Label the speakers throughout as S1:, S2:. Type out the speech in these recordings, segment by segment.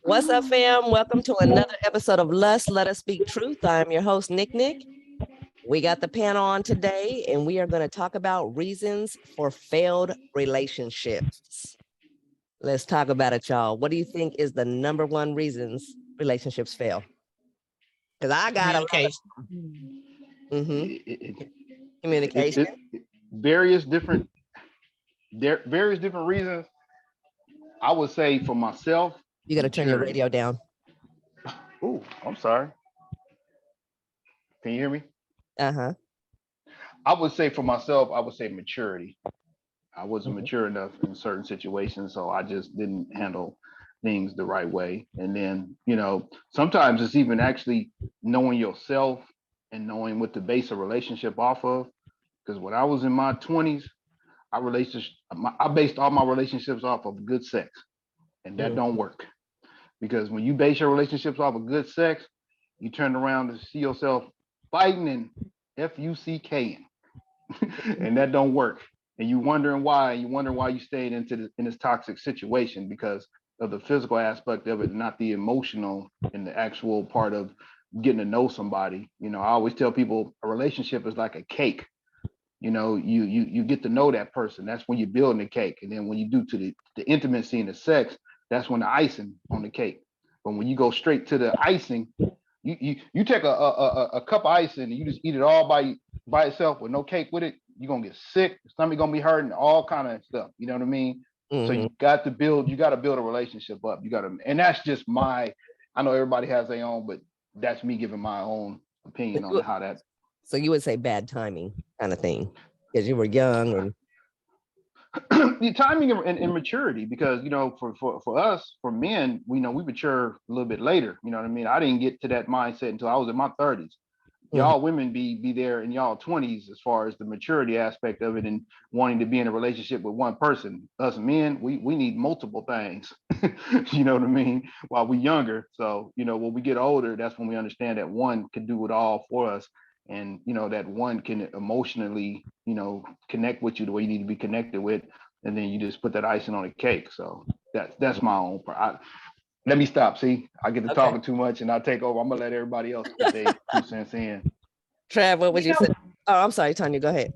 S1: What's up, fam? Welcome to another episode of Lust. Let us speak truth. I'm your host, Nick. We got the panel on today, and we are going to talk about reasons for failed relationships. Let's talk about it, y'all. What do you think is the number one reasons relationships fail? Because I got
S2: communication.
S1: Communication.
S2: Various different reasons. I would say for myself.
S1: You got to turn your radio down.
S2: Oh, I'm sorry. Can you hear me?
S1: Uh-huh.
S2: I would say for myself, I would say maturity. I wasn't mature enough in certain situations, so I just didn't handle things the right way. And then, sometimes it's even actually knowing yourself and knowing what to base a relationship off of. Because when I was in my 20s, I based all my relationships off of good sex, and that don't work. Because when you base your relationships off of good sex, you turn around to see yourself fighting and fucking, and that don't work. And you wondering why. You wonder why you stayed in this toxic situation because of the physical aspect of it, not the emotional and the actual part of getting to know somebody. I always tell people a relationship is like a cake. You get to know that person. That's when you're building the cake. And then when you do to the intimacy and the sex, that's when the icing on the cake. But when you go straight to the icing, you take a cup of icing and you just eat it all by itself with no cake with it, you're gonna get sick, your stomach gonna be hurting, all kind of stuff. You know what I mean? So you got to build a relationship up. And that's just I know everybody has their own, but that's me giving my own opinion on how that.
S1: So you would say bad timing kind of thing because you were young and
S2: the timing and maturity, because for us, for men, we mature a little bit later. You know what I mean? I didn't get to that mindset until I was in my 30s. Y'all women be there in y'all 20s as far as the maturity aspect of it and wanting to be in a relationship with one person. Us men, we need multiple things. You know what I mean? While we younger. So, when we get older, that's when we understand that one can do it all for us. And, that one can emotionally, connect with you the way you need to be connected with. And then you just put that icing on a cake. So that's my own part. Let me stop. See, I get to talking too much and I take over. I'm going to let everybody else put their 2 cents in.
S1: Trav, what would you say? Oh, I'm sorry, Tanya, go ahead.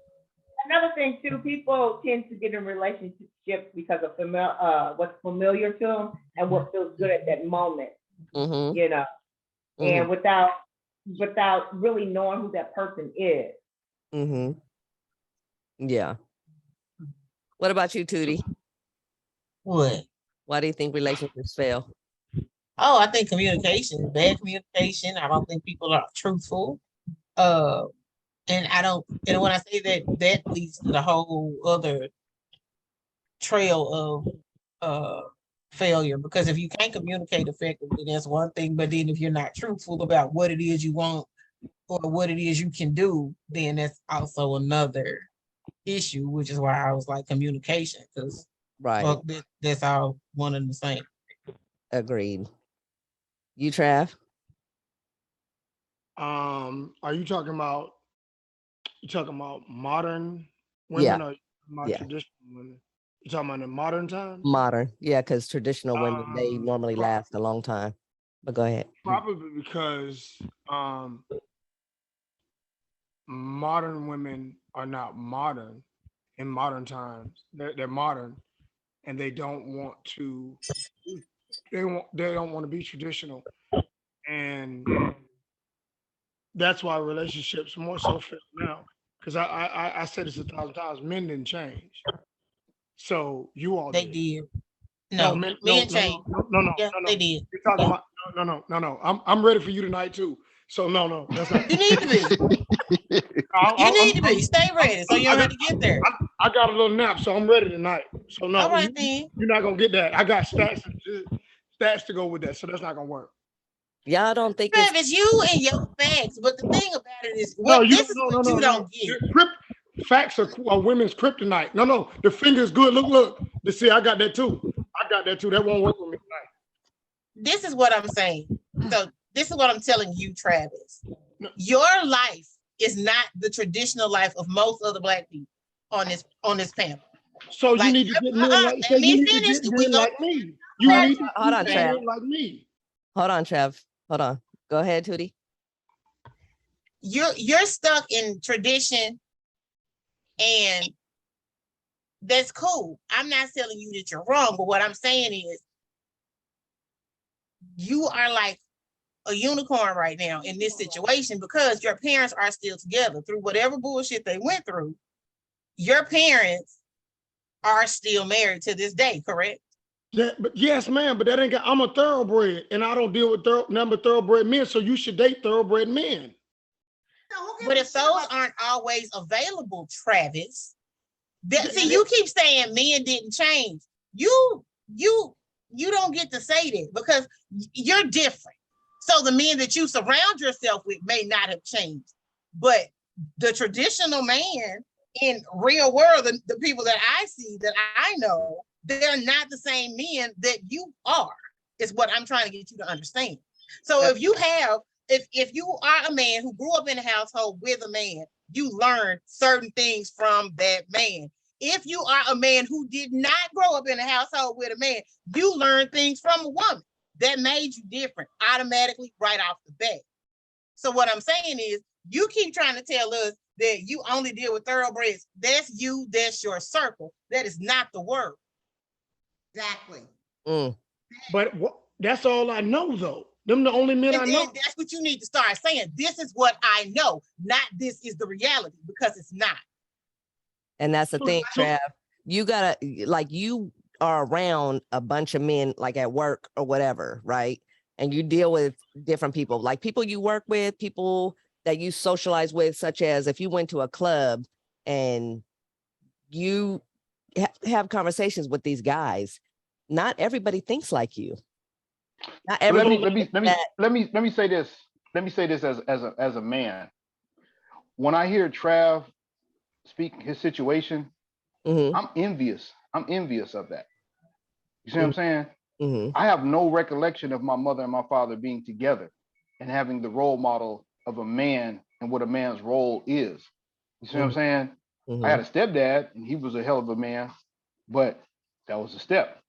S3: Another thing too, people tend to get in relationships because of what's familiar to them and what feels good at that moment, and without really knowing who that person is.
S1: Yeah. What about you, Tootie?
S4: What?
S1: Why do you think relationships fail?
S4: Oh, I think bad communication. I don't think people are truthful. And when I say that leads to the whole other trail of failure, because if you can't communicate effectively, that's one thing. But then if you're not truthful about what it is you want or what it is you can do, then that's also another issue, which is why I was like communication, because that's all one and the same.
S1: Agreed. You, Trav?
S5: Are you talking about modern women or traditional women? You talking about in modern times?
S1: Modern, yeah, because traditional women, they normally last a long time. But go ahead.
S5: Probably because modern women are not modern in modern times. They're modern, and they don't want to. They don't want to be traditional, and that's why relationships more so fail now. Because I said this 1,000 times. Men didn't change, so you all
S4: did. No, men changed.
S5: No,
S4: they did.
S5: You're talking about no. I'm ready for you tonight too. So no, that's not.
S4: You need to be. You need to be. Stay ready, so you're ready to get there.
S5: I got a little nap, so I'm ready tonight. So no,
S4: all right, then.
S5: You're not gonna get that. I got stats to go with that, so that's not gonna work.
S1: Y'all don't think
S4: it's you and your facts, but the thing about it is, you don't get.
S5: Facts are women's kryptonite. No, the finger's good. Look. You see, I got that too. That won't work with me tonight.
S4: This is what I'm saying. So this is what I'm telling you, Travis. Your life is not the traditional life of most other Black people on this panel.
S5: So you need to get men like me. You
S1: Hold
S5: need to
S1: hold on,
S5: be
S1: Trav.
S5: married like me.
S1: Hold on, Trev. Hold on. Go ahead, Tootie.
S4: You're stuck in tradition, and that's cool. I'm not telling you that you're wrong, but what I'm saying is you are like a unicorn right now in this situation because your parents are still together through whatever bullshit they went through. Your parents are still married to this day, correct?
S5: But yes, ma'am, but that ain't got, I'm a thoroughbred and I don't deal with thoroughbred men, so you should date thoroughbred men.
S4: But if those aren't always available, Travis, see, you keep saying men didn't change. You don't get to say that because you're different. So the men that you surround yourself with may not have changed, but the traditional man in real world, the people that I see, that I know, they're not the same men that you are, is what I'm trying to get you to understand. So if you have, if you are a man who grew up in a household with a man, you learn certain things from that man. If you are a man who did not grow up in a household with a man, you learn things from a woman that made you different automatically right off the bat. So what I'm saying is, you keep trying to tell us that you only deal with thoroughbreds. That's you, that's your circle. That is not the word.
S6: Exactly.
S5: But that's all I know, though. Them the only men I know.
S4: And that's what you need to start saying. This is what I know, not this is the reality, because it's not.
S1: And that's the thing, Trav. You gotta, like, you are around a bunch of men, like at work or whatever, right? And you deal with different people, like people you work with, people that you socialize with, such as if you went to a club and you have conversations with these guys, not everybody thinks like you. Not everybody.
S2: Let me say this. Let me say this as a man. When I hear Trav speak his situation, I'm envious. I'm envious of that. You see what I'm saying? I have no recollection of my mother and my father being together and having the role model of a man and what a man's role is. You see what I'm saying? I had a stepdad and he was a hell of a man, but that was a step.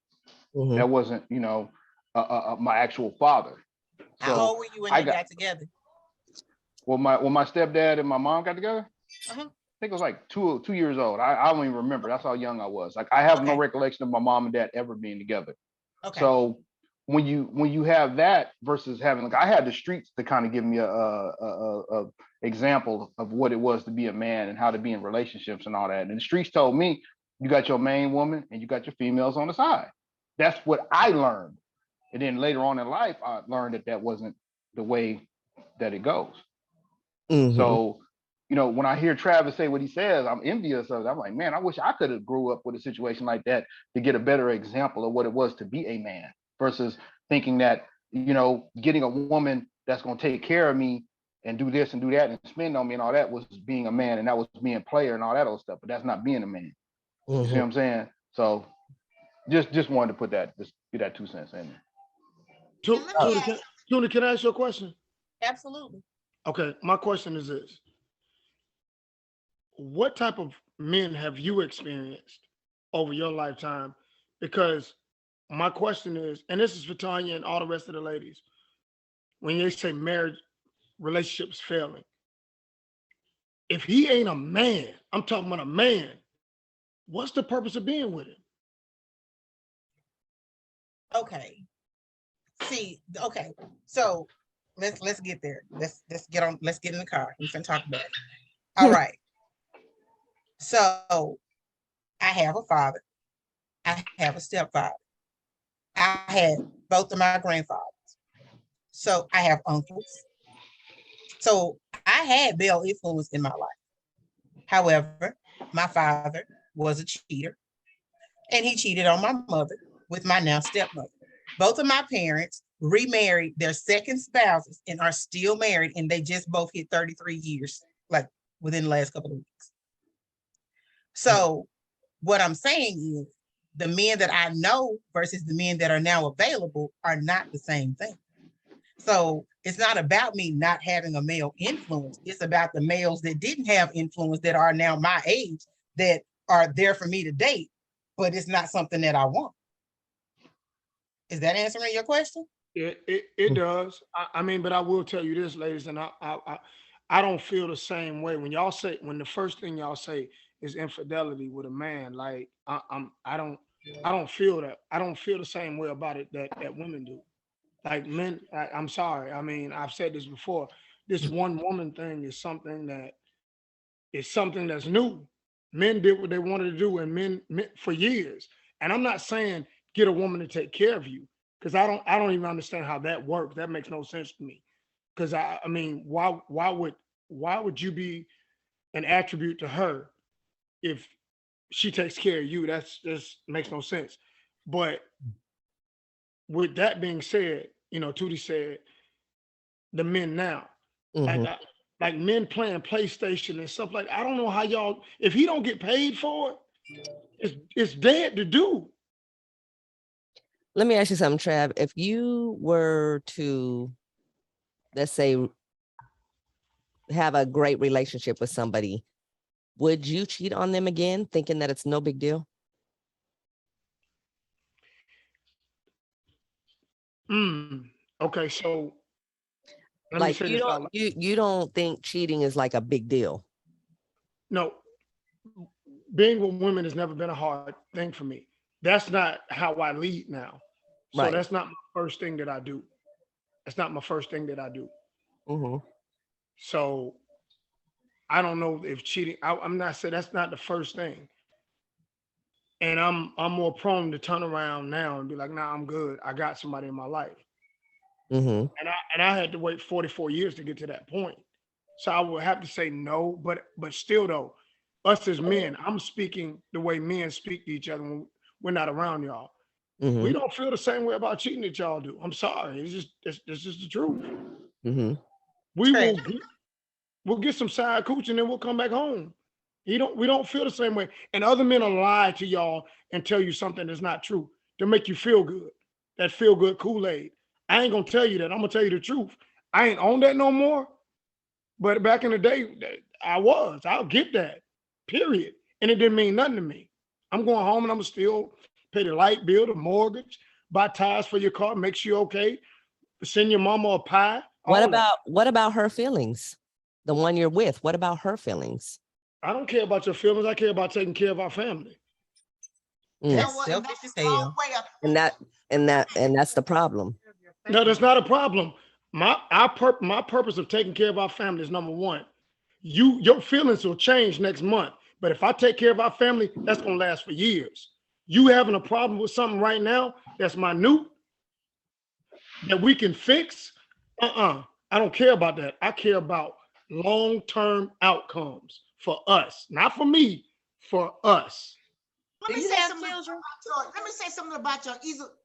S2: That wasn't, you know, my actual father. So
S4: how old were you when they got together?
S2: When my stepdad and my mom got together, I think it was like 2 years old. I don't even remember. That's how young I was. Like, I have no recollection of my mom and dad ever being together. Okay. So when you have that versus having, like, I had the streets to kind of give me a example of what it was to be a man and how to be in relationships and all that. And the streets told me, you got your main woman and you got your females on the side. That's what I learned. And then later on in life, I learned that wasn't the way that it goes. So, you know, when I hear Travis say what he says, I'm envious of it. I'm like, man, I wish I could have grew up with a situation like that to get a better example of what it was to be a man versus thinking that, you know, getting a woman that's going to take care of me and do this and do that and spend on me and all that was being a man, and that was being a player and all that old stuff. But that's not being a man. You see what I'm saying? So just wanted to put that, just get that 2 cents in there.
S5: Tuna, can I ask you a question?
S4: Absolutely.
S5: Okay, my question is this. What type of men have you experienced over your lifetime? Because my question is, and this is for Tanya and all the rest of the ladies, when they say marriage relationships failing, if he ain't a man, I'm talking about a man, what's the purpose of being with him?
S4: Okay. See, okay. So let's get there. Let's get in the car. We can talk about it. All right. So I have a father. I have a stepfather. I had both of my grandfathers. So I have uncles. So I had male influence in my life. However, my father was a cheater, and he cheated on my mother with my now stepmother. Both of my parents remarried their second spouses and are still married, and they just both hit 33 years, like within the last couple of weeks. So what I'm saying is the men that I know versus the men that are now available are not the same thing. So it's not about me not having a male influence. It's about the males that didn't have influence that are now my age that are there for me to date, but it's not something that I want. Is that answering your question?
S5: It does. I mean, but I will tell you this, ladies, and I don't feel the same way when y'all say, when the first thing y'all say is infidelity with a man. Like I don't feel that. I don't feel the same way about it that women do. Like men, I'm sorry. I mean, I've said this before. This one woman thing is something that's new. Men did what they wanted to do, and men for years. And I'm not saying get a woman to take care of you, because I don't even understand how that works. That makes no sense to me. Because I mean, why would you be an attribute to her if she takes care of you? That's just makes no sense. But with that being said, you know, Tootie said the men now, like
S1: Mhm.
S5: like men playing PlayStation and stuff like, I don't know how y'all, if he don't get paid for it, it's dead to do.
S1: Let me ask you something, Trav. If you were to, let's say, have a great relationship with somebody, would you cheat on them again, thinking that it's no big deal?
S5: Okay, so let me
S1: Like
S5: say
S1: you
S5: this
S1: don't
S5: out loud.
S1: you don't think cheating is like a big deal?
S5: No, being with women has never been a hard thing for me. That's not how I lead now. So
S1: Right.
S5: that's not my first thing that I do. That's not my first thing that I do.
S1: Mm-hmm.
S5: So I don't know if cheating, I'm not saying that's not the first thing. And I'm more prone to turn around now and be like, nah, I'm good. I got somebody in my life.
S1: Mm-hmm.
S5: And I had to wait 44 years to get to that point. So I would have to say no, but still though, us as men, I'm speaking the way men speak to each other when we're not around y'all.
S1: Mm-hmm.
S5: We don't feel the same way about cheating that y'all do. I'm sorry. It's just the truth.
S1: Mm-hmm.
S5: We
S4: Trey,
S5: we'll get some side cooch and then we'll come back home. We don't feel the same way. And other men will lie to y'all and tell you something that's not true to make you feel good. That feel good Kool-Aid. I ain't gonna tell you that. I'm gonna tell you the truth. I ain't on that no more. But back in the day, I'll get that. Period. And it didn't mean nothing to me. I'm going home and I'm gonna still pay the light bill, the mortgage, buy tires for your car, make sure you're okay, send your mama a pie. All that.
S1: What about her feelings? The one you're with, what about her feelings?
S5: I don't care about your feelings. I care about taking care of our family.
S6: You know
S4: that's
S6: what? And
S4: selfish
S6: that's
S4: as
S6: the wrong
S4: hell.
S6: way of
S1: And that's the problem.
S5: No, that's not a problem. My purpose of taking care of our family is number one. Your feelings will change next month, but if I take care of our family, that's gonna last for years. You having a problem with something right now that's minute that we can fix? I don't care about that. I care about long-term outcomes for us, not for me, for us.
S6: Let
S4: Do
S6: me
S4: you
S6: say
S4: have
S6: something
S4: children?
S6: let me say something about your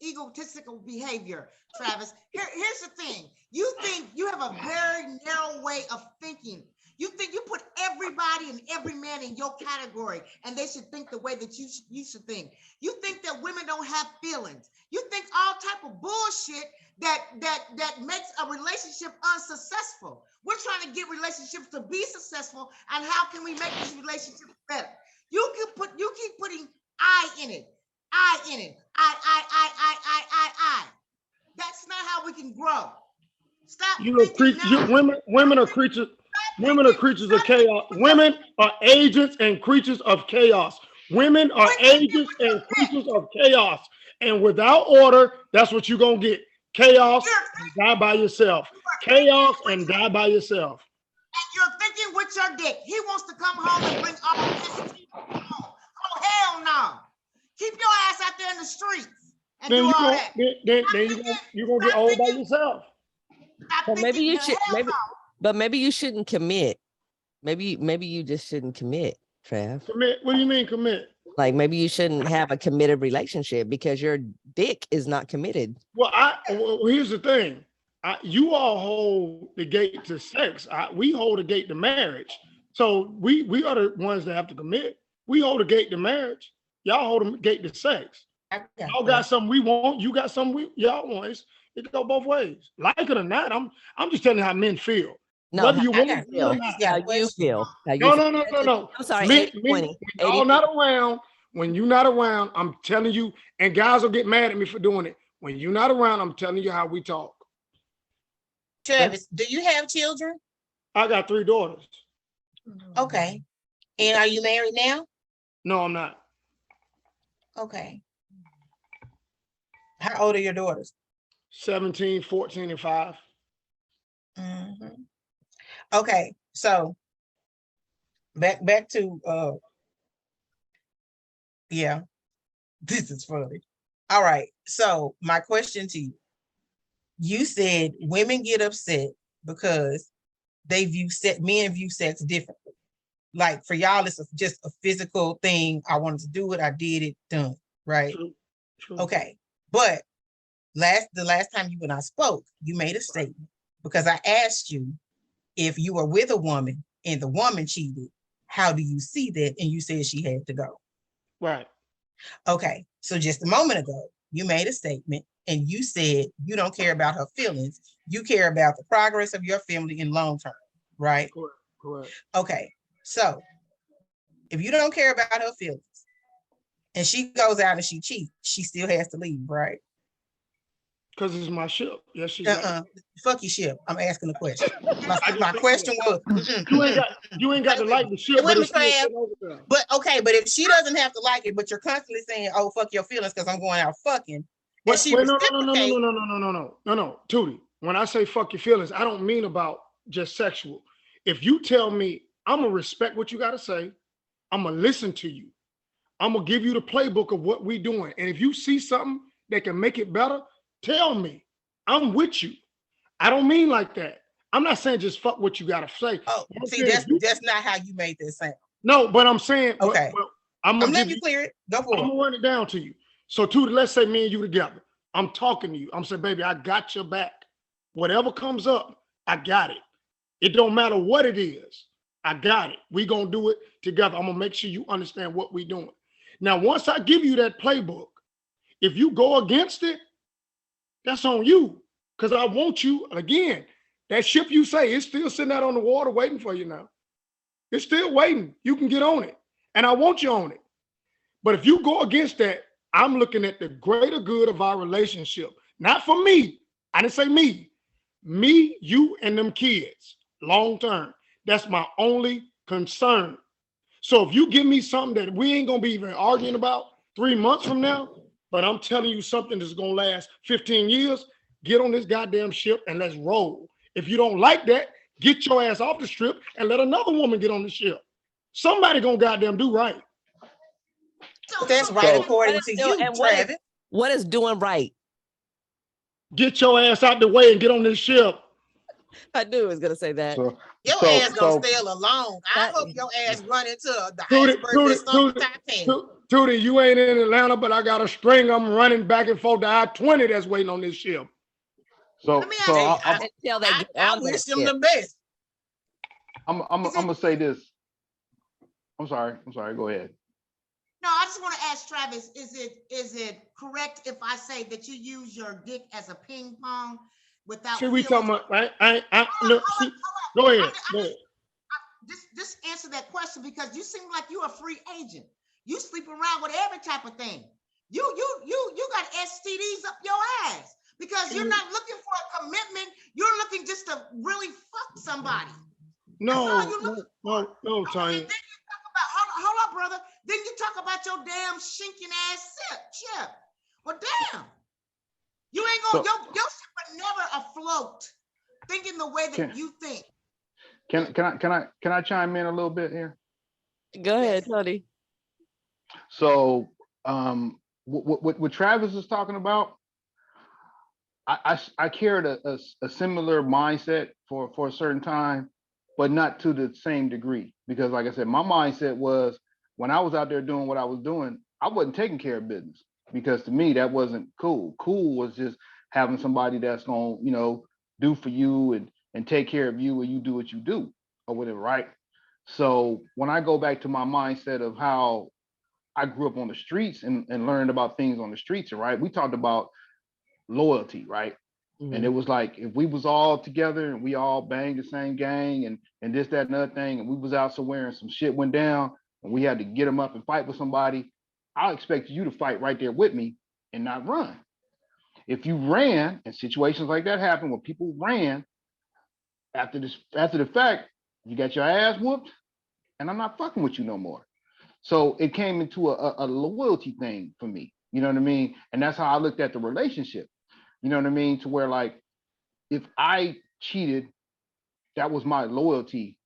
S6: egotistical behavior, Travis. Here's the thing. You think you have a very narrow way of thinking. You think you put everybody and every man in your category, and they should think the way that you should think. You think that women don't have feelings. You think all type of bullshit that makes a relationship unsuccessful. We're trying to get relationships to be successful, and how can we make these relationships better? You keep putting I in it. I in it. I. That's not how we can grow. Stop
S5: You know,
S6: thinking now.
S5: women are creatures. Women are creatures of chaos. Women are agents and creatures of chaos. Women are agents and creatures of chaos. And without order, that's what you're gonna get. Chaos and die by yourself. Chaos and die by yourself.
S6: You're thinking with your dick. He wants to come home and bring all this to home. Oh, hell no. Keep your ass out there in the streets and
S5: Then
S6: do
S5: you
S6: all
S5: gonna
S6: that.
S5: you're gonna get old by yourself.
S6: Stop
S1: But maybe
S6: thinking,
S1: you
S6: hell
S1: should
S6: no.
S1: but maybe you shouldn't commit. Maybe you just shouldn't commit, Trav.
S5: Commit. What do you mean commit?
S1: Like maybe you shouldn't have a committed relationship because your dick is not committed.
S5: Well, here's the thing. You all hold the gate to sex. We hold the gate to marriage. So we are the ones that have to commit. We hold the gate to marriage. Y'all hold the gate to sex. Y'all got something we want. You got something y'all want. It go both ways. Like it or not, I'm just telling you how men feel.
S1: No,
S5: Whether you
S1: how
S5: want
S1: you
S5: to
S1: feel,
S5: or not.
S1: how you feel, how you
S5: No,
S1: feel.
S5: no.
S1: I'm sorry,
S5: Men,
S1: 80,
S5: when
S1: 20,
S5: y'all
S1: 80.
S5: not around, when you're not around, I'm telling you, and guys will get mad at me for doing it. When you're not around, I'm telling you how we talk.
S4: Travis, do you have children?
S5: I got 3 daughters.
S4: Okay. And are you married now?
S5: No, I'm not.
S4: Okay. How old are your daughters?
S5: 17, 14, and 5.
S4: Mhm. Okay, so back to yeah, this is funny. All right, so my question to you, you said women get upset because men view sex differently. Like for y'all, it's just a physical thing. I wanted to do it, I did it, done, right?
S5: True. True.
S4: Okay, but the last time you and I spoke, you made a statement because I asked you if you were with a woman and the woman cheated, how do you see that? And you said she had to go.
S5: Right.
S4: Okay, so just a moment ago, you made a statement and you said you don't care about her feelings. You care about the progress of your family in long term, right?
S5: Correct. Correct.
S4: Okay, so if you don't care about her feelings and she goes out and she cheats, she still has to leave, right?
S5: Because it's my ship. Yes, she's
S4: Fuck your ship. I'm asking a question. My
S5: just
S4: question was
S5: you ain't got to like the ship, but it's still sitting over there.
S4: But okay, but if she doesn't have to like it, but you're constantly saying, "Oh, fuck your feelings," because I'm going out fucking.
S5: Wait, no, Tootie. When I say fuck your feelings, I don't mean about just sexual. If you tell me, I'm gonna respect what you gotta say, I'm gonna listen to you. I'm gonna give you the playbook of what we doing. And if you see something that can make it better, tell me. I'm with you. I don't mean like that. I'm not saying just fuck what you gotta say.
S4: Oh, see, that's not how you made this sound.
S5: No, but I'm saying,
S4: okay.
S5: But I'm
S4: letting you clear it. Go for it.
S5: I'm gonna run it down to you. So, Tootie, let's say me and you together. I'm talking to you. I'm saying, baby, I got your back. Whatever comes up, I got it. It don't matter what it is. I got it. We gonna do it together. I'm gonna make sure you understand what we doing. Now, once I give you that playbook, if you go against it, that's on you. Because I want you, again, that ship you say, it's still sitting out on the water waiting for you now. It's still waiting. You can get on it. And I want you on it. But if you go against that, I'm looking at the greater good of our relationship. Not for me. I didn't say me. Me, you, and them kids. Long term. That's my only concern. So if you give me something that we ain't going to be even arguing about 3 months from now, but I'm telling you something that's going to last 15 years, get on this goddamn ship and let's roll. If you don't like that, get your ass off the strip and let another woman get on the ship. Somebody gonna goddamn do right.
S4: But that's right according to you, Travis.
S1: What is doing right?
S5: Get your ass out the way and get on this ship.
S1: I knew it was gonna say that.
S4: Your ass gonna sail alone. I hope your ass run into the iceberg that's on the Titanic.
S5: Tootie, you ain't in Atlanta, but I got a string. I'm running back and forth to I-20 that's waiting on this ship.
S2: So
S4: I wish them the best.
S2: I'm gonna say this. I'm sorry. Go ahead.
S6: No, I just want to ask Travis, is it correct if I say that you use your dick as a ping pong without
S5: See, we talking about, go ahead.
S6: Just answer that question, because you seem like you're a free agent. You sleep around with every type of thing. You got STDs up your ass because you're not looking for a commitment. You're looking just to really fuck somebody.
S5: No,
S6: Then
S5: Tanya.
S6: you talk about, hold up, brother. Then you talk about your damn shinking ass ship. Well, damn. You ain't gonna, your ship are never afloat thinking the way that you think.
S2: Can I chime in a little bit here?
S1: Go ahead, Tony.
S2: So what Travis is talking about, I carried a similar mindset for a certain time, but not to the same degree. Because like I said, my mindset was when I was out there doing what I was doing, I wasn't taking care of business, because to me that wasn't cool. Cool was just having somebody that's gonna, do for you and take care of you, and you do what you do or whatever, right? So when I go back to my mindset of how I grew up on the streets and learned about things on the streets, right? We talked about loyalty, right? Mm-hmm. And it was like, if we was all together and we all banged the same gang and this, that, and other thing, and we was out somewhere and some shit went down and we had to get them up and fight with somebody, I expect you to fight right there with me and not run. if you ran and situations like that happen when people ran after the fact, you got your ass whooped, and I'm not fucking with you no more. So it came into a loyalty thing for me. You know what I mean? And that's how I looked at the relationship. You know what I mean? To where like, if I cheated, that was my loyalty,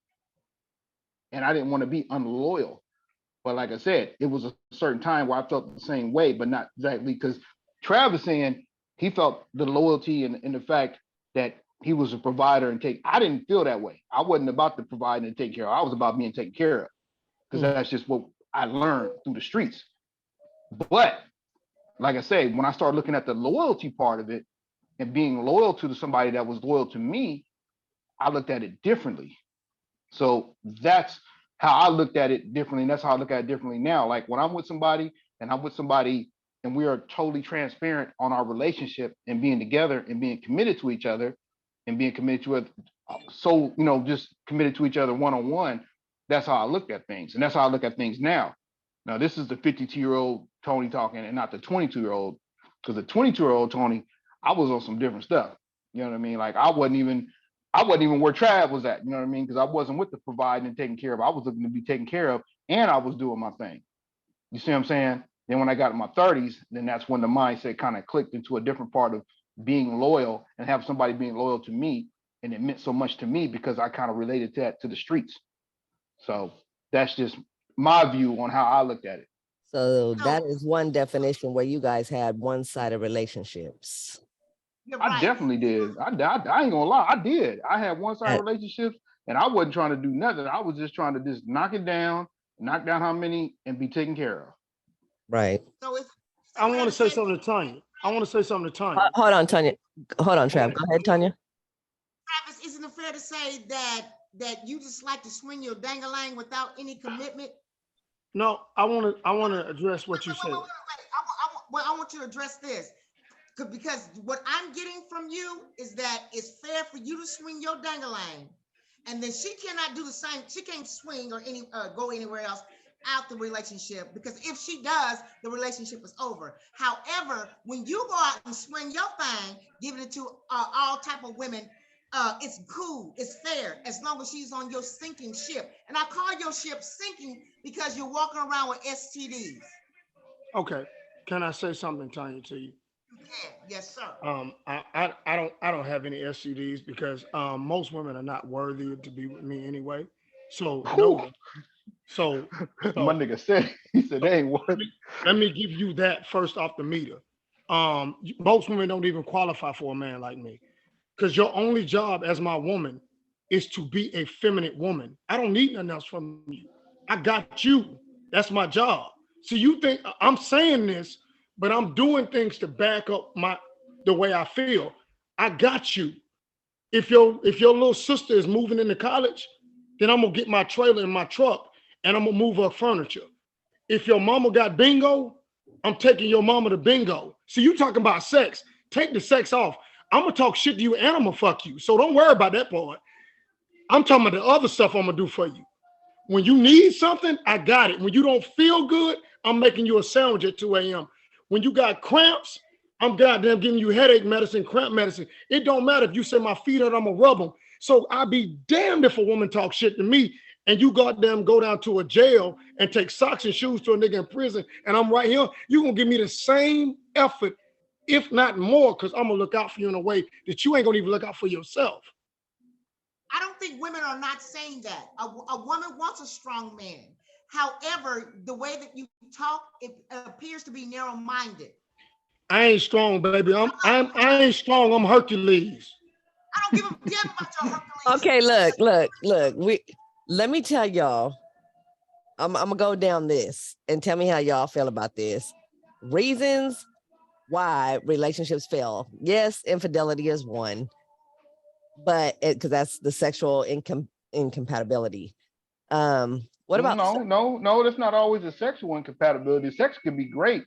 S2: and I didn't want to be unloyal. But like I said, it was a certain time where I felt the same way, but not exactly because Travis saying he felt the loyalty and the fact that he was a provider and take. I didn't feel that way. I wasn't about to provide and take care of. I was about being taken care of because that's just what I learned through the streets. But like I say, when I started looking at the loyalty part of it and being loyal to somebody that was loyal to me, I looked at it differently. So that's how I looked at it differently. And that's how I look at it differently now. Like when I'm with somebody and we are totally transparent on our relationship and being together and being committed to each other and being committed to it. So, just committed to each other one-on-one. That's how I look at things. And that's how I look at things now. Now, this is the 52-year-old Tony talking and not the 22-year-old, because the 22-year-old Tony, I was on some different stuff. You know what I mean? Like I wasn't even where Trav was at, you know what I mean? Because I wasn't with the providing and taking care of. I was looking to be taken care of, and I was doing my thing. You see what I'm saying? Then when I got in my 30s, then that's when the mindset kind of clicked into a different part of being loyal and have somebody being loyal to me. And it meant so much to me because I kind of related that to the streets. So that's just my view on how I looked at it.
S1: So that is one definition where you guys had one-sided relationships.
S2: I definitely did. I ain't gonna lie, I did. I had one-sided relationships, and I wasn't trying to do nothing. I was just trying to just knock down how many, and be taken care of.
S1: Right.
S6: So it's
S5: I want to say something to Tanya.
S1: Hold on, Tanya. Hold on, Trav. Go ahead, Tanya.
S6: Travis, isn't it fair to say that you just like to swing your dangalang without any commitment?
S5: No, I want to address what you said.
S6: I want you to address this. Because what I'm getting from you is that it's fair for you to swing your dangalang, and then she cannot do the same. She can't swing or go anywhere else out the relationship, because if she does, the relationship is over. However, when you go out and swing your thing, giving it to all type of women, it's cool, it's fair, as long as she's on your sinking ship. And I call your ship sinking because you're walking around with STDs.
S5: Okay, can I say something, Tanya, to you?
S6: Yes, sir.
S5: I don't have any STDs because most women are not worthy to be with me anyway. So no. So
S2: my nigga said, he said they ain't worthy.
S5: Let me give you that first off the meter. Most women don't even qualify for a man like me, because your only job as my woman is to be a feminine woman. I don't need nothing else from you. I got you. That's my job. So you think I'm saying this, but I'm doing things to back up the way I feel. I got you. If your little sister is moving into college, then I'm gonna get my trailer and my truck and I'm gonna move her furniture. If your mama got bingo, I'm taking your mama to bingo. So you talking about sex? Take the sex off. I'm gonna talk shit to you and I'm gonna fuck you. So don't worry about that part. I'm talking about the other stuff I'm gonna do for you. When you need something, I got it. When you don't feel good, I'm making you a sandwich at 2 a.m. When you got cramps, I'm goddamn giving you headache medicine, cramp medicine. It don't matter if you say my feet hurt, I'm gonna rub them. So I'd be damned if a woman talk shit to me and you goddamn go down to a jail and take socks and shoes to a nigga in prison and I'm right here, you gonna give me the same effort, if not more, because I'm gonna look out for you in a way that you ain't gonna even look out for yourself.
S6: I don't think women are not saying that. A woman wants a strong man. However, the way that you talk, it appears to be narrow-minded.
S5: I ain't strong, baby. I ain't strong. I'm Hercules.
S6: I don't give a damn about your Hercules.
S1: Okay, look. Let me tell y'all. I'm gonna go down this and tell me how y'all feel about this. Reasons why relationships fail. Yes, infidelity is one, but because that's the sexual incompatibility. What about
S2: No, that's not always a sexual incompatibility. Sex can be great,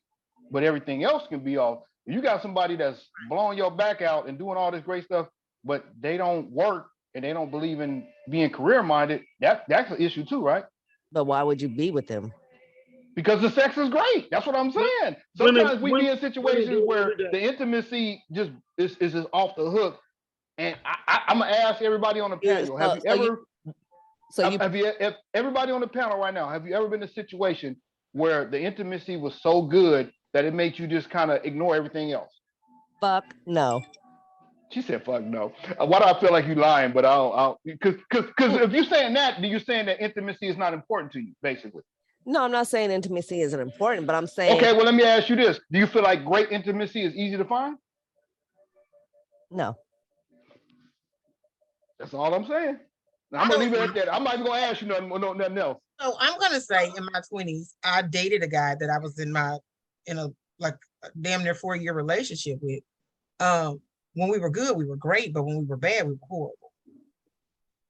S2: but everything else can be off. If you got somebody that's blowing your back out and doing all this great stuff, but they don't work and they don't believe in being career minded, that's an issue too, right?
S1: But why would you be with them?
S2: Because the sex is great. That's what I'm saying. Sometimes we be in situations where the intimacy just is just off the hook. And I'm gonna ask everybody on the panel: have you ever? Everybody on the panel right now, have you ever been in a situation where the intimacy was so good that it made you just kind of ignore everything else?
S1: Fuck no.
S2: She said, "Fuck no." Why do I feel like you lying? But I'll because if you're saying that, then you're saying that intimacy is not important to you, basically.
S1: No, I'm not saying intimacy isn't important, but I'm saying.
S2: Okay, well, let me ask you this: do you feel like great intimacy is easy to find?
S1: No.
S2: That's all I'm saying. Now, I'm gonna leave it at that. I'm not even gonna ask you nothing else.
S4: So I'm gonna say in my 20s, I dated a guy that I was in a like damn near 4-year relationship with. When we were good, we were great, but when we were bad, we were horrible.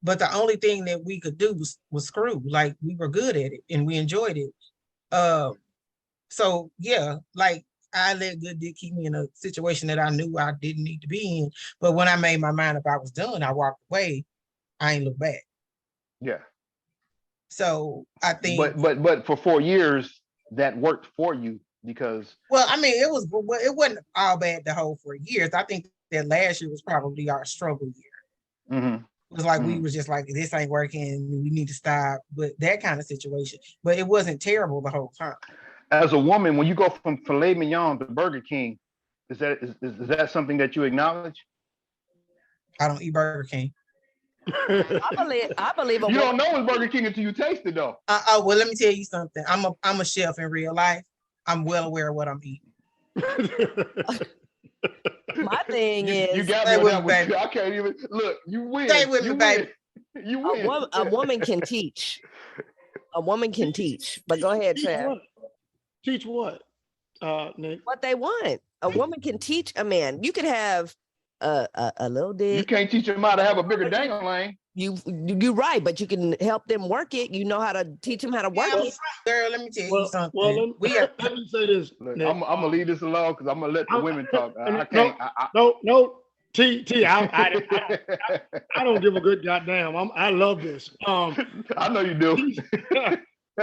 S4: But the only thing that we could do was screw. Like we were good at it and we enjoyed it. So yeah, like I let good dick keep me in a situation that I knew I didn't need to be in. But when I made my mind up I was done, I walked away. I ain't look back.
S2: Yeah.
S4: So I think.
S2: But for 4 years that worked for you because.
S4: Well, I mean, it wasn't all bad the whole 4 years. I think that last year was probably our struggle year.
S2: Mm-hmm.
S4: It was like we was just like, this ain't working, we need to stop, but that kind of situation. But it wasn't terrible the whole time.
S2: As a woman, when you go from filet mignon to Burger King, is that something that you acknowledge?
S4: I don't eat Burger King.
S1: I believe
S2: you don't know it's Burger King until you taste it, though.
S4: Well, let me tell you something. I'm a chef in real life. I'm well aware of what I'm eating.
S1: My thing is,
S2: you got me with that one. I can't even look. You win.
S4: Stay with me, baby.
S2: You win.
S1: A woman can teach. A woman can teach. But go ahead, Trav.
S5: Teach what, Nick?
S1: What they want. A woman can teach a man. You could have a little dick.
S2: You can't teach him how to have a bigger dangling.
S1: You're right, but you can help them work it. You know how to teach them how to work it.
S4: Girl, let me tell you something.
S5: Well, let me say this.
S2: Look, I'm gonna leave this alone because I'm gonna let the women talk. I
S5: can't. No. I don't give a good goddamn. I love this.
S2: I know you do.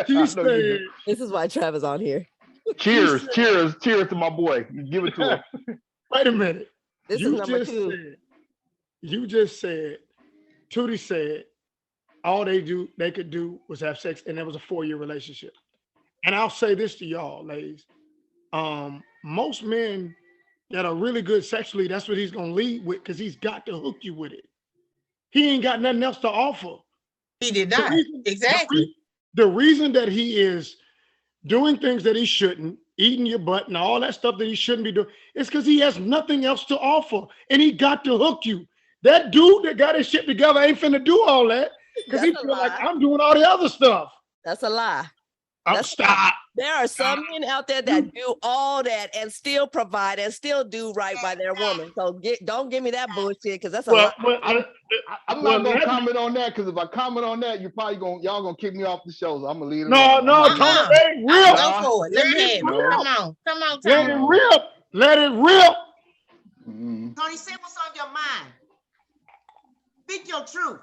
S5: She said,
S1: this is why Travis on here.
S2: Cheers to my boy. Give it to him.
S5: Wait a minute.
S1: This is number 2.
S5: You just said, Tootie said, all they could do was have sex, and that was a 4-year relationship. And I'll say this to y'all, ladies. Most men that are really good sexually, that's what he's gonna lead with, because he's got to hook you with it. He ain't got nothing else to offer.
S4: He did not. Exactly.
S5: The reason that he is doing things that he shouldn't, eating your butt and all that stuff that he shouldn't be doing, is because he has nothing else to offer, and he got to hook you. That dude that got his shit together ain't finna do all that because he feel like I'm doing all the other stuff.
S1: That's a lie.
S5: Stop.
S1: There are some men out there that do all that and still provide and still do right by their woman. So don't give me that bullshit because that's a lie.
S2: I'm not gonna comment on that because if I comment on that, y'all gonna kick me off the show. So I'm gonna leave it.
S5: No, Tony, let it rip.
S4: Go for it. Let me have it. Come on,
S5: Tony. Let it rip.
S6: Tony, say what's on your mind. Speak your truth.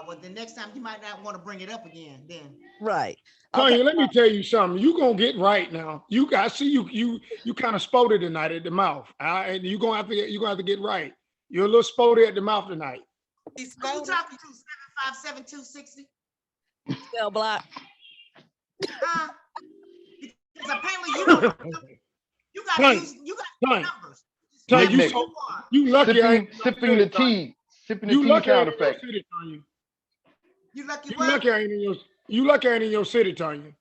S6: Well, the next time you might not want to bring it up again. Then
S1: right.
S5: Tony, let me tell you something. You gonna get right now. You kind of spotted tonight at the mouth. And you gonna have to get right. You're a little spotted at the mouth tonight.
S6: Who you talking to? 757-260?
S1: Cell block.
S6: Because apparently you got numbers.
S5: Tony, you lucky.
S2: Sipping the tea sound effect.
S6: You lucky
S5: You lucky I ain't in your city, Tanya.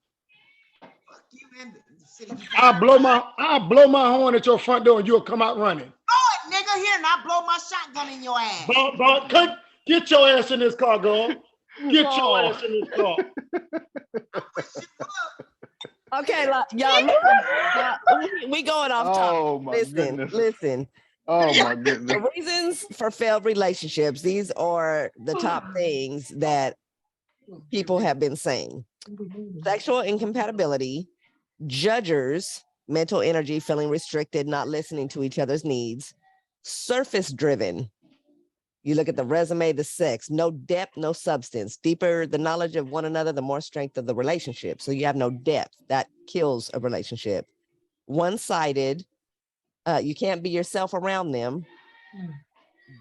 S6: Fuck you in the city.
S5: I'll blow my horn at your front door and you'll come out running.
S6: Oh, nigga, here and I blow my shotgun in your ass.
S5: Get your ass in this car, girl. Get your ass in this car.
S1: Okay, y'all, we going off topic.
S2: Oh my goodness.
S1: Listen.
S2: Oh my goodness.
S1: The reasons for failed relationships. These are the top things that people have been saying. Sexual incompatibility, judgers, mental energy, feeling restricted, not listening to each other's needs, surface driven, You look at the resume, the sex, no depth, no substance. Deeper the knowledge of one another, the more strength of the relationship. So you have no depth. That kills a relationship. One-sided, you can't be yourself around them.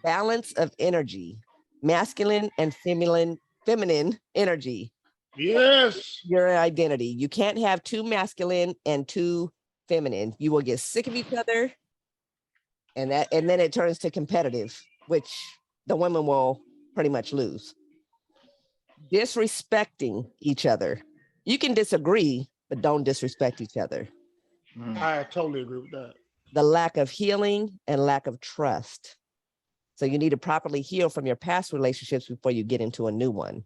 S1: Balance of energy, masculine and feminine energy.
S5: Yes.
S1: Your identity. You can't have too masculine and too feminine. You will get sick of each other. And then it turns to competitive, which the women will pretty much lose. Disrespecting each other. You can disagree, but don't disrespect each other.
S5: I totally agree with that.
S1: The lack of healing and lack of trust. So you need to properly heal from your past relationships before you get into a new one.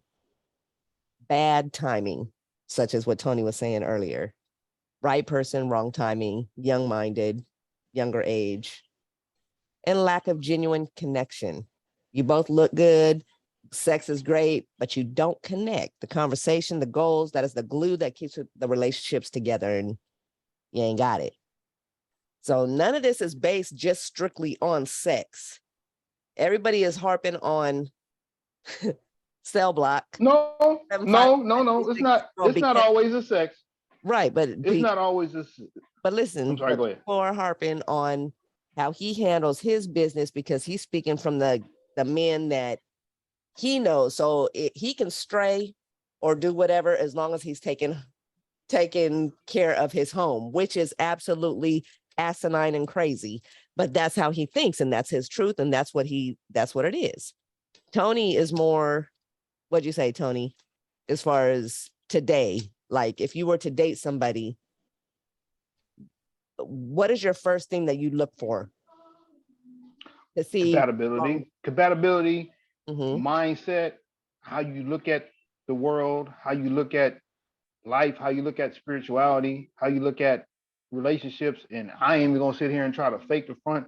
S1: Bad timing, such as what Tony was saying earlier. Right person, wrong timing, young-minded, younger age, and lack of genuine connection. You both look good, sex is great, but you don't connect. The conversation, the goals, that is the glue that keeps the relationships together, and you ain't got it. So none of this is based just strictly on sex. Everybody is harping on cell block.
S2: No, it's not. It's not always a sex.
S1: Right, but
S2: it's not always a.
S1: But listen,
S2: I'm sorry, go ahead.
S1: People are harping on how he handles his business because he's speaking from the men that he knows. So he can stray or do whatever as long as he's taking care of his home, which is absolutely asinine and crazy. But that's how he thinks, and that's his truth, and that's what it is. Tony is more, what'd you say, Tony? As far as today, like if you were to date somebody, what is your first thing that you look for to see?
S2: Compatibility, mindset, how you look at the world, how you look at life, how you look at spirituality, how you look at relationships. And I ain't even gonna sit here and try to fake the front.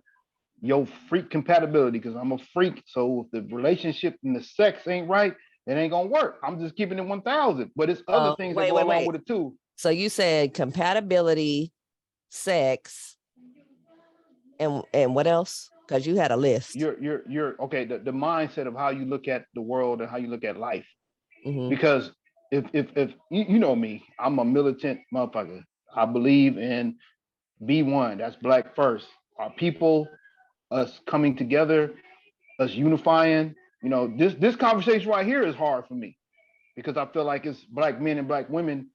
S2: Yo, freak compatibility, because I'm a freak. So if the relationship and the sex ain't right, it ain't gonna work. I'm just keeping it 1,000. But it's other things that go along with it too.
S1: So you said compatibility, sex, and what else? Because you had a list.
S2: You're okay. The mindset of how you look at the world and how you look at life. Because if you know me, I'm a militant motherfucker. I believe in B1. That's black first. Our people, us coming together, us unifying. You know, this conversation right here is hard for me because I feel like it's black men and black women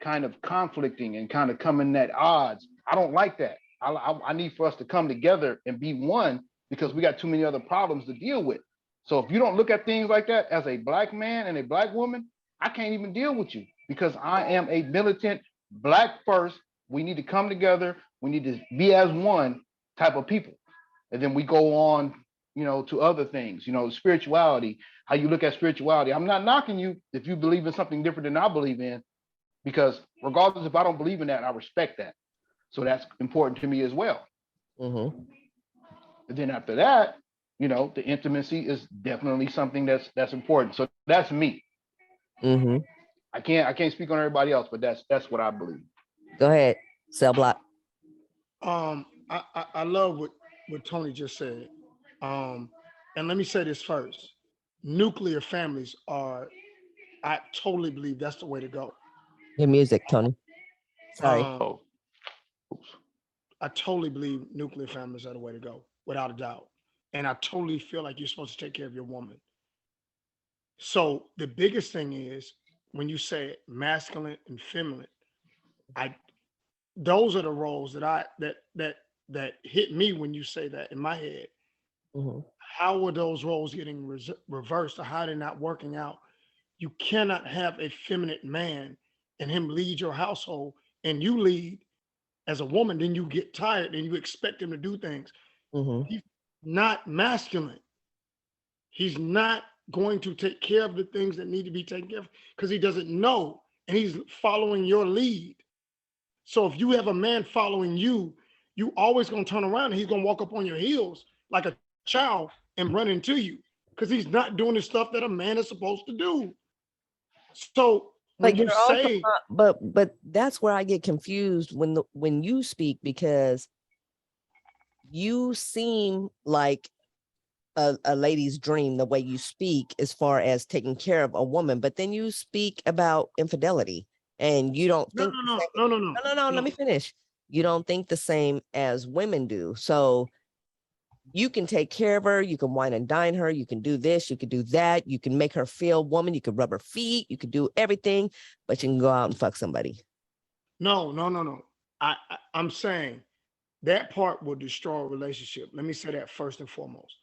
S2: kind of conflicting and kind of coming at odds. I don't like that. I need for us to come together and be one because we got too many other problems to deal with. So if you don't look at things like that as a black man and a black woman, I can't even deal with you because I am a militant black first. We need to come together. We need to be as one type of people. And then we go on, you know, to other things, you know, spirituality, how you look at spirituality. I'm not knocking you if you believe in something different than I believe in, because regardless if I don't believe in that, I respect that. So that's important to me as well. And then after that, you know, the intimacy is definitely something that's important. So that's me. I can't speak on everybody else, but that's what I believe.
S1: Go ahead, cell block.
S5: I love what Tony just said. And let me say this first. Nuclear families I totally believe that's the way to go.
S1: Your music, Tony. Sorry.
S5: I totally believe nuclear families are the way to go, without a doubt. And I totally feel like you're supposed to take care of your woman. So the biggest thing is when you say masculine and feminine, those are the roles that hit me when you say that in my head. How are those roles getting reversed, or how are they not working out? You cannot have a feminine man and him lead your household and you lead as a woman, then you get tired and you expect him to do things. He's not masculine. He's not going to take care of the things that need to be taken care of because he doesn't know, and he's following your lead. So if you have a man following you, you always gonna turn around and he's gonna walk up on your heels like a child and run into you because he's not doing the stuff that a man is supposed to do. So when you say,
S1: but that's where I get confused when you speak, because you seem like a lady's dream the way you speak as far as taking care of a woman, but then you speak about infidelity and you don't
S5: No,
S1: think
S5: no, no, no, no,
S1: no, let me finish. You don't think the same as women do. So you can take care of her, you can wine and dine her, you can do this, you can do that, you can make her feel woman, you can rub her feet, you can do everything, but you can go out and fuck somebody.
S5: No, no, no, no. I'm saying that part will destroy a relationship. Let me say that first and foremost.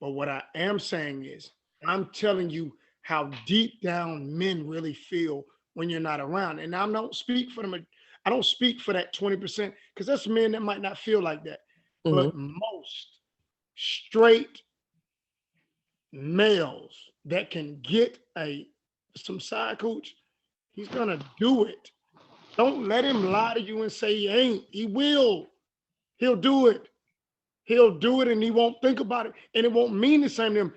S5: But what I am saying is, I'm telling you how deep down men really feel when you're not around. And I don't speak for them. I don't speak for that 20% because there's men that might not feel like that. But most straight males that can get some side cooch, he's gonna do it. Don't let him lie to you and say he ain't. He will. He'll do it. He'll do it and he won't think about it. And it won't mean the same to him.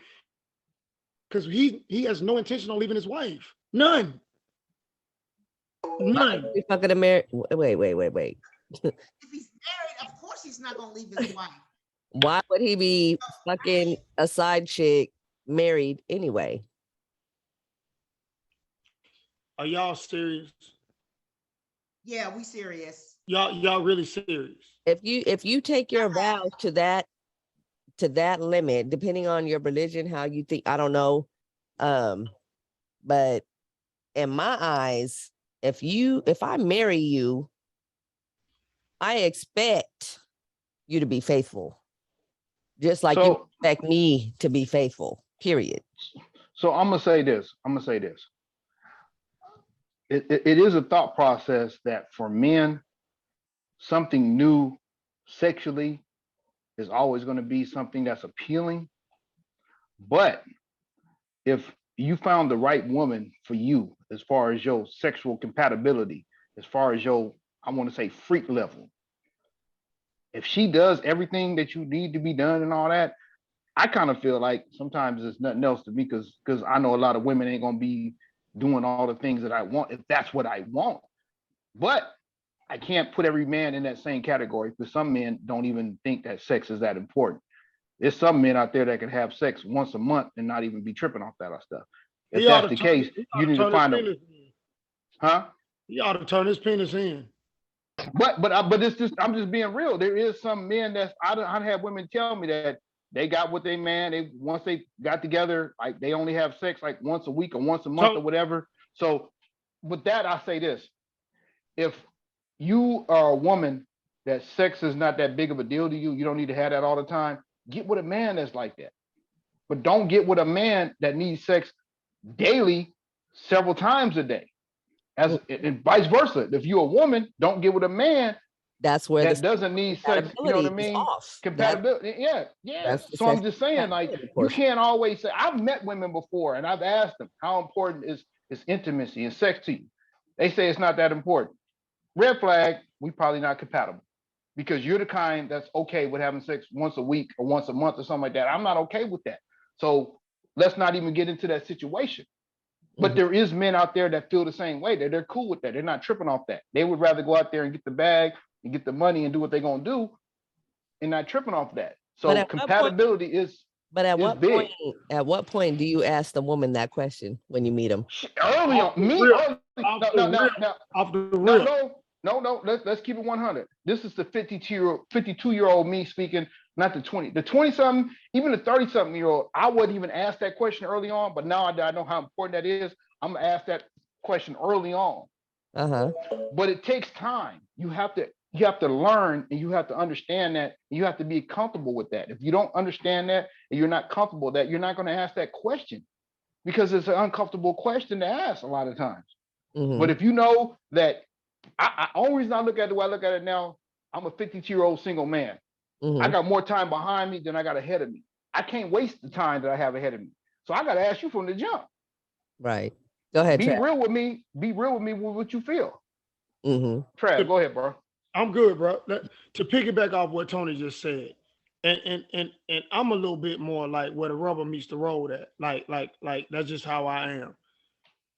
S5: Because he has no intention on leaving his wife. None. None.
S1: Why fucking Wait.
S6: If he's married, of course he's not gonna leave his wife.
S1: Why would he be fucking a side chick married anyway?
S5: Are y'all serious?
S6: Yeah, we serious.
S5: Y'all really serious?
S1: If you take your vows to that limit, depending on your religion, how you think, I don't know. But in my eyes, if I marry you, I expect you to be faithful. Just like you expect me to be faithful, period.
S2: So I'm gonna say this. It is a thought process that for men, something new sexually is always going to be something that's appealing. But if you found the right woman for you, as far as your sexual compatibility, as far as your, I want to say, freak level, if she does everything that you need to be done and all that, I kind of feel like sometimes it's nothing else to me because I know a lot of women ain't gonna be doing all the things that I want if that's what I want. But I can't put every man in that same category because some men don't even think that sex is that important. There's some men out there that can have sex once a month and not even be tripping off that stuff. If that's the case, you need to find them. Huh?
S5: He ought to turn his penis in.
S2: But it's just, I'm just being real. There is some men that's, I have women tell me that they got with their man. Once they got together, like they only have sex like once a week or once a month or whatever. So with that, I say this: if you are a woman that sex is not that big of a deal to you, you don't need to have that all the time. Get with a man that's like that. But don't get with a man that needs sex daily, several times a day. And vice versa. If you're a woman, don't get with a man
S1: that's where
S2: that doesn't need sex. You know what I mean? Compatibility. Yeah. So I'm just saying, like, you can't always say. I've met women before, and I've asked them how important is intimacy and sex to you. They say it's not that important. Red flag. We probably not compatible because you're the kind that's okay with having sex once a week or once a month or something like that. I'm not okay with that. So let's not even get into that situation. But there is men out there that feel the same way. They're cool with that. They're not tripping off that. They would rather go out there and get the bag and get the money and do what they're gonna do, and not tripping off that. So compatibility is.
S1: But at what
S2: big.
S1: point? At what point do you ask the woman that question when you meet them?
S2: Early on, me. No. Let's keep it 100. This is the 52-year-old me speaking, not the 20. The 20-something, even the 30-something-year-old. I wouldn't even ask that question early on, but now I know how important that is. I'm gonna ask that question early on. But it takes time. You have to learn, and you have to understand that. And you have to be comfortable with that. If you don't understand that and you're not comfortable with that, you're not going to ask that question because it's an uncomfortable question to ask a lot of times. But if you know that, I only reason I look at it the way I look at it now, I'm a 52-year-old single man. I got more time behind me than I got ahead of me. I can't waste the time that I have ahead of me. So I got to ask you from the jump.
S1: Right. Go ahead.
S2: Be real with me. Be real with me with what you feel. Trav, go ahead, bro.
S5: I'm good, bro. To piggyback off what Tony just said, and I'm a little bit more like where the rubber meets the road at. Like that's just how I am.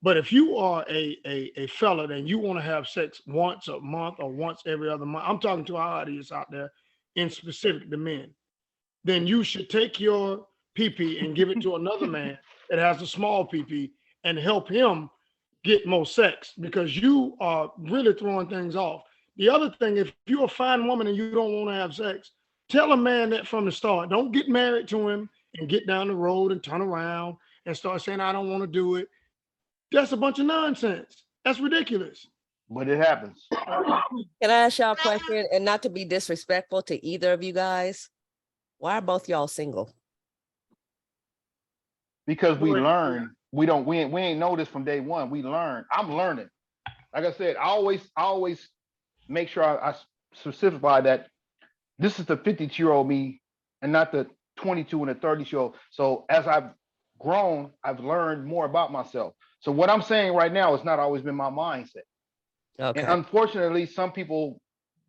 S5: But if you are a fella and you want to have sex once a month or once every other month, I'm talking to our audience out there, in specific the men, then you should take your pee and give it to another man that has a small pee and help him get more sex because you are really throwing things off. The other thing, if you're a fine woman and you don't want to have sex, tell a man that from the start. Don't get married to him and get down the road and turn around and start saying, I don't want to do it. That's a bunch of nonsense. That's ridiculous.
S2: But it happens.
S1: Can I ask y'all a question? And not to be disrespectful to either of you guys, why are both y'all single?
S2: Because we learn. We ain't know this from day one. We learn. I'm learning. Like I said, I always make sure I specify that this is the 52-year-old me and not the 22 and the 30-year-old. So as I've grown, I've learned more about myself. So what I'm saying right now has not always been my mindset.
S1: Okay.
S2: And unfortunately, some people,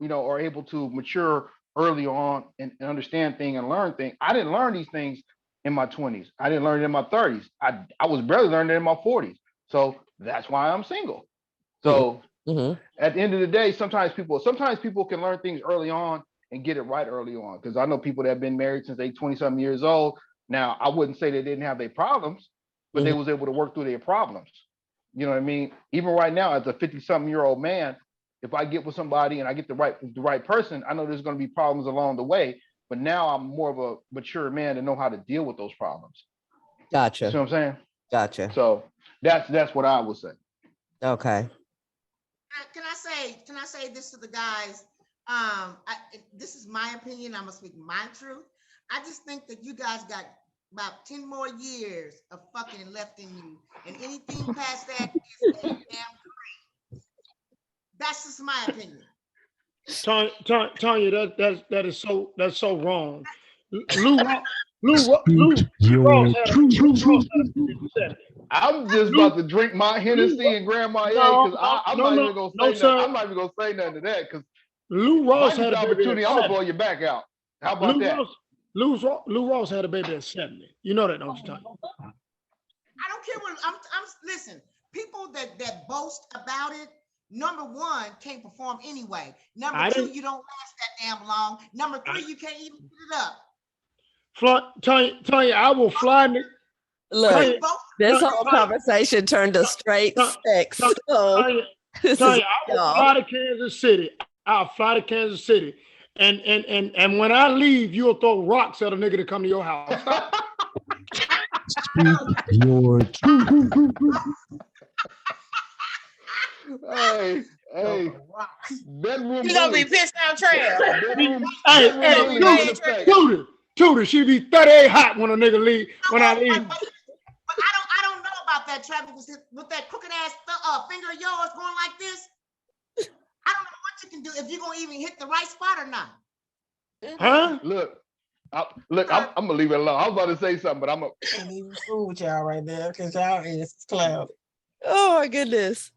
S2: are able to mature early on and understand things and learn things. I didn't learn these things in my 20s. I didn't learn it in my 30s. I was barely learning it in my 40s. So that's why I'm single. So at the end of the day, sometimes people can learn things early on and get it right early on. Because I know people that have been married since they 20-something years old. Now, I wouldn't say they didn't have their problems, but they was able to work through their problems. You know what I mean? Even right now, as a 50-something-year-old man, if I get with somebody and I get the right person, I know there's going to be problems along the way. But now I'm more of a mature man to know how to deal with those problems.
S1: Gotcha.
S2: You see what I'm saying?
S1: Gotcha.
S2: So that's what I would say.
S1: Okay.
S6: Can I say this to the guys? This is my opinion. I'm gonna speak my truth. I just think that you guys got about 10 more years of fucking left in you, and anything past that is damn great. That's just my opinion.
S5: Tanya, that's so wrong. Lou Ross had a
S2: I'm just about to drink my Hennessy and grab my egg because I'm not even gonna say nothing to that because
S5: Lou Ross had a
S2: opportunity. I'm gonna blow your back out. How about that?
S5: Lou Ross had a baby at 70. You know that, don't you, Tanya?
S6: I don't care what I'm listen, people that boast about it, number one, can't perform anyway. Number two, you don't last that damn long. Number three, you can't even put it up.
S5: Tanya, I will fly.
S1: Look, this whole conversation turned to straight sex.
S5: Tanya, I will fly to Kansas City. I'll fly to Kansas City. And when I leave, you'll throw rocks at a nigga to come to your house.
S7: Speak your truth.
S2: Hey, bedroom.
S4: You gonna be pissed out, trash.
S5: Hey, Tudor, she be 38 hot when a nigga leave. When I leave.
S6: But I don't know about that, Travis. With that crooked ass finger of yours going like this, I don't know what you can do if you're gonna even hit the right spot or not.
S5: Huh?
S2: Look, I'm gonna leave it alone. I was about to say something, but I'm
S4: can't even fool with y'all right now because y'all ass is clouded.
S1: Oh my goodness.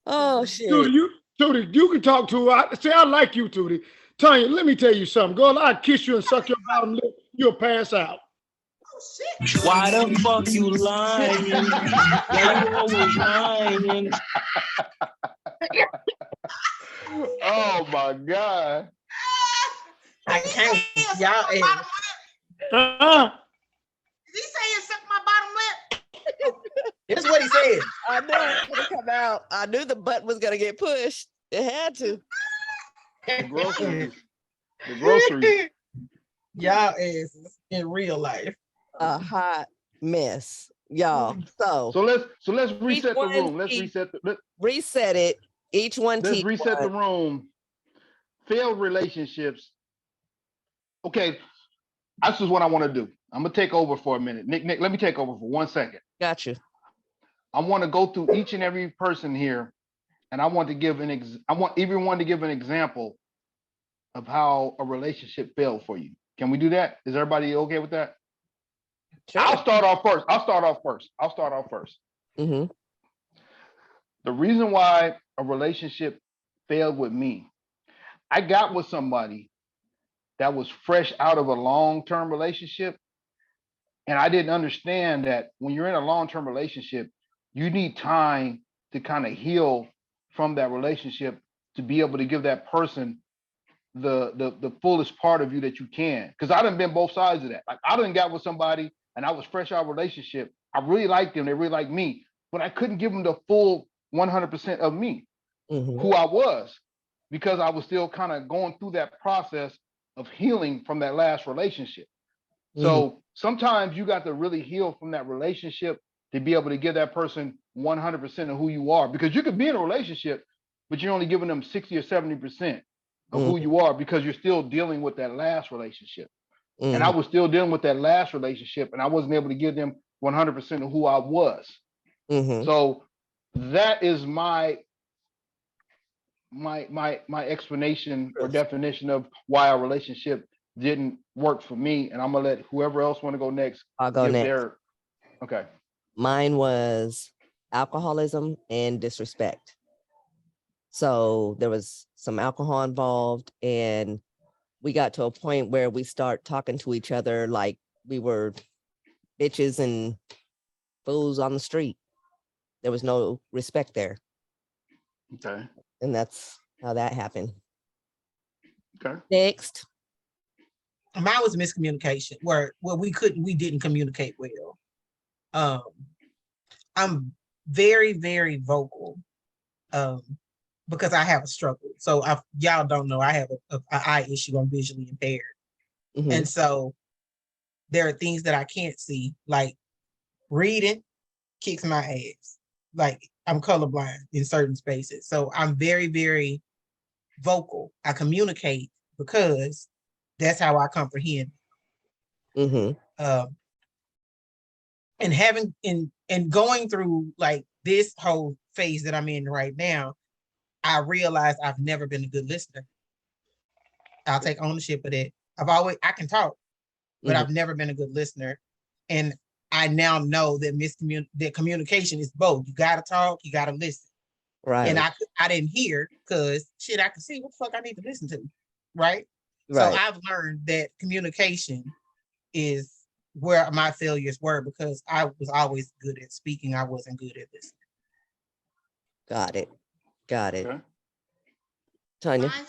S1: Oh shit.
S5: Tootie, you can talk to her. I like you, Tootie. Tanya, let me tell you something. Girl, I'll kiss you and suck your bottom lip. You'll pass out.
S6: Oh shit.
S7: Why the fuck you lying? Why you always lying?
S2: Oh my God.
S4: I can't. Y'all ass.
S6: Did he say he sucked my bottom lip?
S4: That's what he said.
S1: I knew it was gonna come out. I knew the button was gonna get pushed. It had to.
S2: The groceries.
S4: Y'all asses in real life.
S1: A hot mess, y'all. So
S2: let's reset the room.
S1: Reset it. Each one.
S2: Let's reset the room. Failed relationships. Okay, this is what I want to do. I'm gonna take over for a minute. Nick, let me take over for 1 second.
S1: Got you.
S2: I want to go through each and every person here, and I want everyone to give an example of how a relationship failed for you. Can we do that? Is everybody okay with that? Sure. I'll start off first.
S1: Mm-hmm.
S2: The reason why a relationship failed with me, I got with somebody that was fresh out of a long-term relationship. And I didn't understand that when you're in a long-term relationship, you need time to kind of heal from that relationship to be able to give that person the fullest part of you that you can. Because I done been both sides of that. Like I done got with somebody and I was fresh out of a relationship. I really liked them. They really liked me, but I couldn't give them the full 100% of me, who I was, because I was still kind of going through that process of healing from that last relationship. So sometimes you got to really heal from that relationship to be able to give that person 100% of who you are, because you could be in a relationship, but you're only giving them 60 or 70% of who you are because you're still dealing with that last relationship. And I was still dealing with that last relationship and I wasn't able to give them 100% of who I was. So that is my explanation or definition of why our relationship didn't work for me. And I'm gonna let whoever else want to go next.
S1: I'll go next.
S2: Okay.
S1: Mine was alcoholism and disrespect. So there was some alcohol involved, and we got to a point where we start talking to each other like we were bitches and fools on the street. There was no respect there.
S2: Okay.
S1: And that's how that happened.
S2: Okay.
S1: Next.
S4: Mine was miscommunication, where we didn't communicate well. I'm very, very vocal, because I have a struggle. So y'all don't know, I have an eye issue. I'm visually impaired. And so there are things that I can't see, like reading kicks my ass. Like I'm colorblind in certain spaces. So I'm very, very vocal. I communicate because that's how I comprehend. And having and going through like this whole phase that I'm in right now, I realized I've never been a good listener. I'll take ownership of that. I can talk, but I've never been a good listener. And I now know that communication is both. You gotta talk, you gotta listen.
S1: Right.
S4: And I didn't hear because shit, I could see what the fuck I need to listen to. Right. So I've learned that communication is where my failures were, because I was always good at speaking. I wasn't good at listening.
S1: Got it.
S2: Okay.
S1: Tanya.
S6: Mine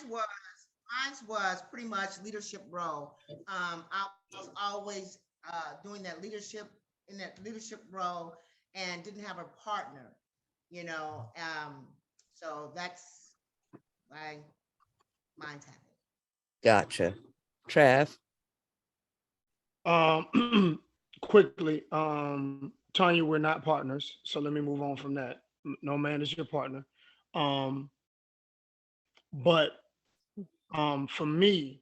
S6: was pretty much leadership role. I was always doing that leadership role and didn't have a partner, you know. So that's why mine's happened.
S1: Gotcha. Trav.
S5: Quickly, Tanya, we're not partners, so let me move on from that. No man is your partner. But for me,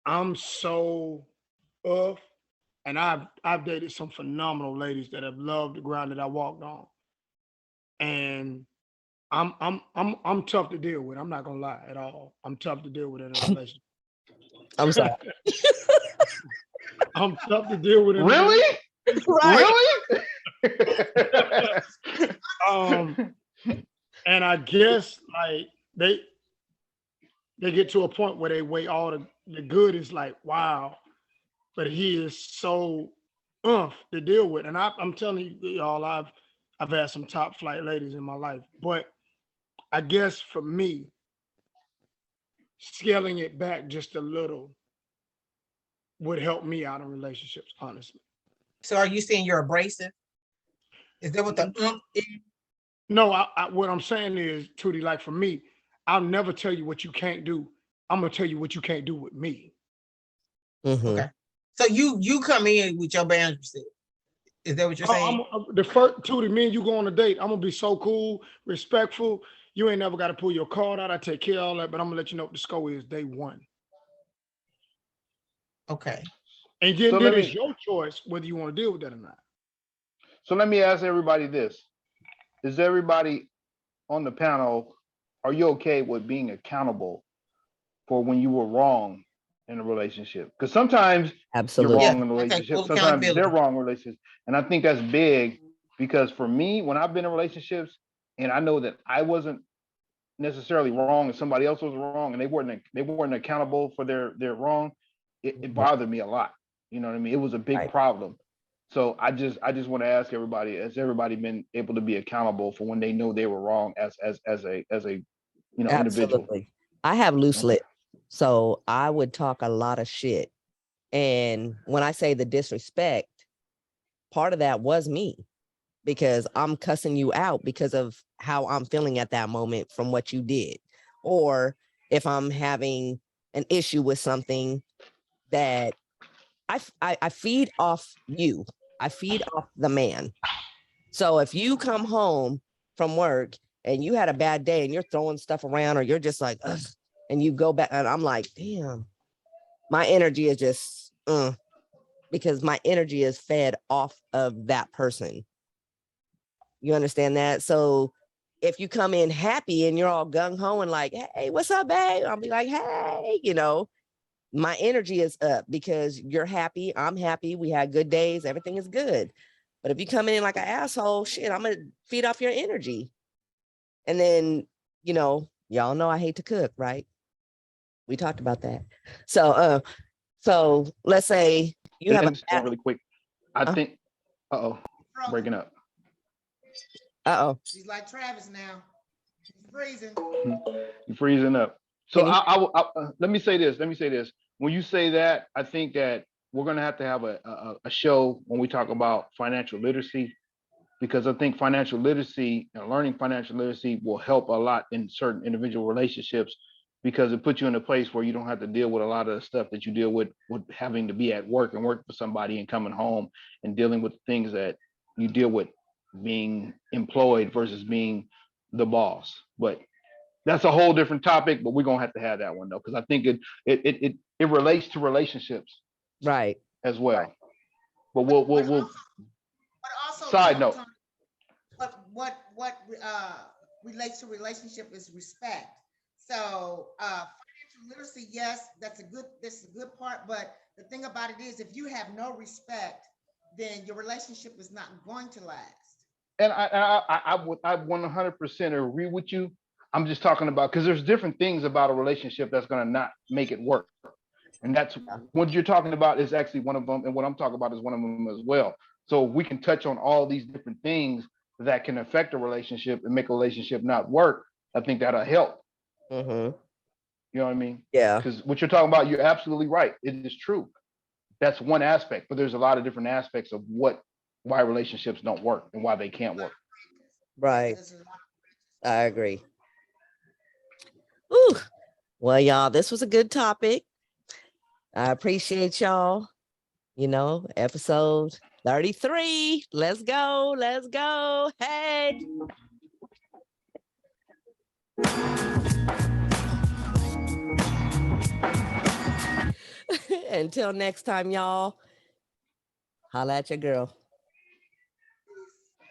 S5: I'm so and I've dated some phenomenal ladies that have loved the ground that I walked on, and I'm tough to deal with. I'm not gonna lie at all. I'm tough to deal with in a relationship.
S1: I'm sorry.
S5: I'm tough to deal with.
S2: Really? Really?
S5: And I guess like they get to a point where they weigh all the good is like, wow, but he is so to deal with. And I'm telling you, y'all, I've had some top flight ladies in my life, but I guess for me, scaling it back just a little would help me out in relationships, honestly.
S4: So are you saying you're abrasive? Is that what the is?
S5: No, what I'm saying is, Tootie, like for me, I'll never tell you what you can't do. I'm gonna tell you what you can't do with me.
S4: Okay. So you come in with your boundaries. Is that what you're saying?
S5: The first, Tootie, me and you go on a date. I'm gonna be so cool, respectful. You ain't never got to pull your card out. I take care of all that, but I'm gonna let you know what the score is day one.
S4: Okay.
S5: And then it's your choice whether you want to deal with that or not.
S2: So let me ask everybody this. Is everybody on the panel, are you okay with being accountable for when you were wrong in a relationship? Because sometimes you're wrong in a relationship, sometimes they're wrong in relationships. And I think that's big, because for me, when I've been in relationships and I know that I wasn't necessarily wrong and somebody else was wrong and they weren't accountable for their wrong, it bothered me a lot. You know what I mean? It was a big problem. So I just want to ask everybody, has everybody been able to be accountable for when they know they were wrong as a individual?
S1: I have loose lips. So I would talk a lot of shit. And when I say the disrespect, part of that was me, because I'm cussing you out because of how I'm feeling at that moment from what you did. Or if I'm having an issue with something that I feed off you, I feed off the man. So if you come home from work and you had a bad day and you're throwing stuff around, or you're just like, ugh, and you go back and I'm like, damn, my energy is just, because my energy is fed off of that person. You understand that? So if you come in happy and you're all gung ho and like, hey, what's up, babe? I'll be like, hey, my energy is up because you're happy. I'm happy. We had good days. Everything is good. But if you come in like an asshole, shit, I'm going to feed off your energy. And then, y'all know I hate to cook, right? We talked about that. So let's say you have
S2: And just going really quick. I think, breaking up.
S6: She's like Travis now. She's freezing.
S2: You're freezing up. So let me say this. When you say that, I think that we're going to have a show when we talk about financial literacy, because I think financial literacy and learning financial literacy will help a lot in certain individual relationships, because it puts you in a place where you don't have to deal with a lot of the stuff that you deal with having to be at work and work for somebody and coming home and dealing with things that you deal with being employed versus being the boss. But that's a whole different topic, but we're gonna have to have that one though, because I think it relates to relationships,
S1: right,
S2: as well. Right. But we'll
S6: But also,
S2: side note.
S6: What relates to relationship is respect. So financial literacy, yes, that's a good part. But the thing about it is, if you have no respect, then your relationship is not going to last.
S2: And I would 100% agree with you. I'm just talking about, because there's different things about a relationship that's going to not make it work. And that's what you're talking about is actually one of them. And what I'm talking about is one of them as well. So we can touch on all these different things that can affect a relationship and make a relationship not work. I think that'll help.
S1: Mm-hmm.
S2: You know what I mean?
S1: Yeah.
S2: Because what you're talking about, you're absolutely right. It is true. That's one aspect, but there's a lot of different aspects of why relationships don't work and why they can't work.
S1: Right. I agree. Ooh. Well, y'all, this was a good topic. I appreciate y'all. Episode 33. Let's go. Let's go. Hey. Until next time, y'all. Holla at your girl.